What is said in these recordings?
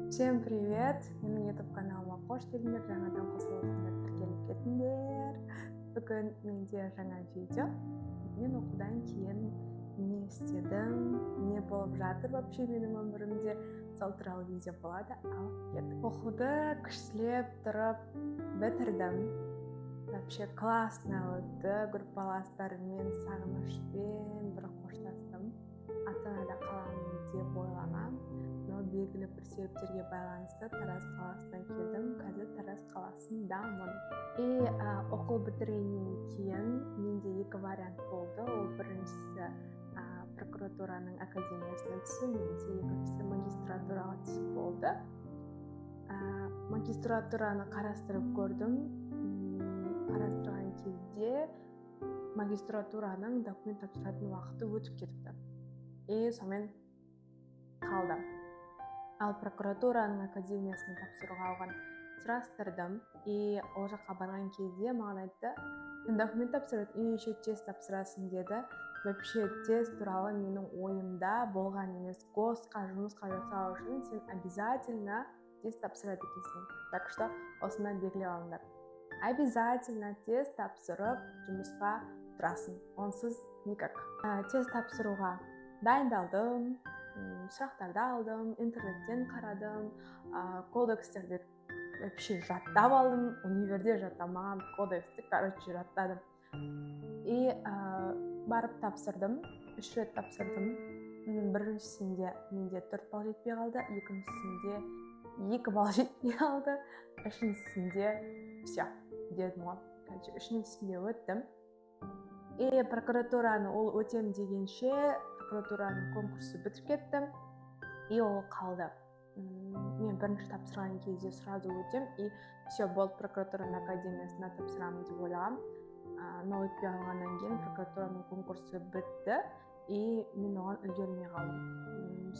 Всем привет! Менің YouTube каналыма қош келдіңдер. Жаңадан қосылғандар тіркеліп кетіңдер. Бүгін менде жаңа видео. Мен оқудан кейін не істедім, не болып жатыр вообще менің өмірімде, сол туралы видео болады. Ал кеттік. Оқуды күштілеп тұрып бітірдім. Вообще классно өтті. Группаластарыммен сағынышпен бір қоштастым. Астанада қаламын деп ойлағам. Но белгілі бір себептерге байланысты Тараз қаласына келдім. Қазір Тараз қаласындамын. Оқу бітіргеннен кейін менде екі вариант болды. Ол біріншісі прокуратураның академиясына түсу, немесе екіншісі магистратураға түсу болды. Магистратураны қарастырып көрдім. Қарастырған кезде магистратураның документ тапсыратын уақыты өтіп кетіпті. Сонымен қалдым. Ал прокуратураның академиясына тапсыруға алған сұрастырдым. Ол жаққа барған кезде маған айтты, сен документ тапсырып, еще тест тапсырасың деді. Вообще тест туралы менің ойымда болған емес. Госқа жұмысқа жасау үшін сен обязательно тест тапсырады екенсің. Так что осыны белгілеп алыңдар. Обязательно тест тапсырып жұмысқа тұрасың. Онсыз никак. Тест тапсыруға дайындалдым. Сұрақтарды алдым, интернеттен қарадым, кодекстерді вообще жаттап алдым, универде жаттамаған кодексті, жаттадым. Барып тапсырдым, 3 рет тапсырдым. Біріншісінде менде 4 балл жетпей қалды, екіншісінде 2 балл жетпей қалды, үшіншісінде все, дедім ғой. Үшіншісінде өттім. Прокуратураны ол өтем дегенше, прокуратураның конкурсы бітіп кетті. Ол қалды. Мен бірінші тапсырған кезде сразу өтем. Все, болды, прокуратураның академиясына тапсырамын деп ойлағам. Но өтпей қалғаннан кейін прокуратураның конкурсы бітті. Мен оған үлгермей қалдым.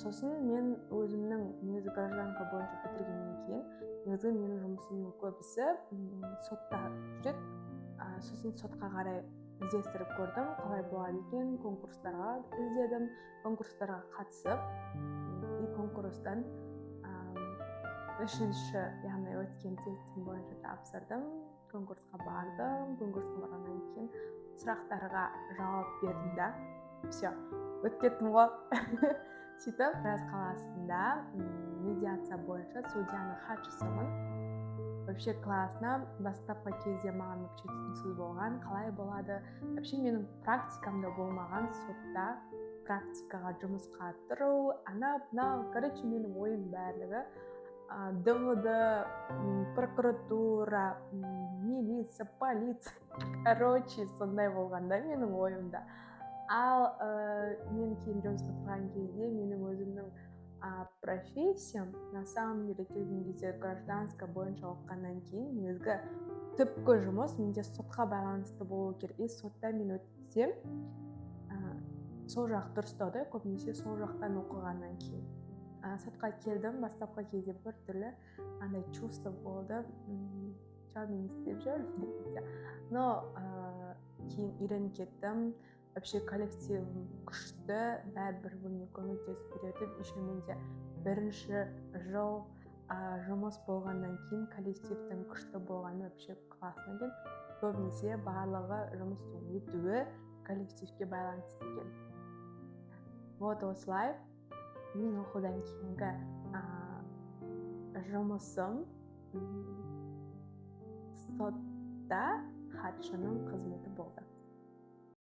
Сосын мен өзімнің негізі гражданка бойынша бітіргеннен кейін, негізі менің жұмысымның көбісі сотта жүреді. Сосын сотқа қарай іздестіріп көрдім, қалай болады екен, конкурстарға іздедім, конкурстарға қатысып, конкурстан үшінші, яғни өткен тестім бойынша тапсырдым, конкурсқа бардым, конкурсқа барғаннан кейін сұрақтарға жауап бердім да, все, өтіп кеттім ғой. Сөйтіп, Тараз қаласында медиация бойынша судьяның хатшысымын. Вообще классно. Бастапқы кезде маған вообще түсініксіз болған, қалай болады. Вообще менің практикамда болмаған сотта практикаға жұмысқа тұру, короче, менің ойым барлығы ДВД, прокуратура, милиция, полиция, короче, сондай болғанда менің ойымда. Ал мен кейін жұмысқа тұрған кезде менің өзімнің профессиям, на самом деле келген кезде гражданска бойынша оқығаннан кейін негізгі түпкі жұмыс менде сотқа байланысты болу керек. Сотта мен өтсем, сол жақ дұрыстауды, көбінесе сол жақтан оқығаннан кейін. Сотқа келдім, бастапқы кезде бір түрлі андай чувство болды. Мен істеп жүрмін. Но кейін үйреніп кеттім. Вообще коллектив күшті, бәрібір біріне көмектесіп береді. Еще менде бірінші жыл жұмыс болғаннан кейін коллективтің күшті болғаны вообще классно екен. Көбінесе барлығы жұмыстың өтуі коллективке байланысты екен. Вот осылай мен оқудан кейінгі жұмысым сотта хатшының қызметі болды.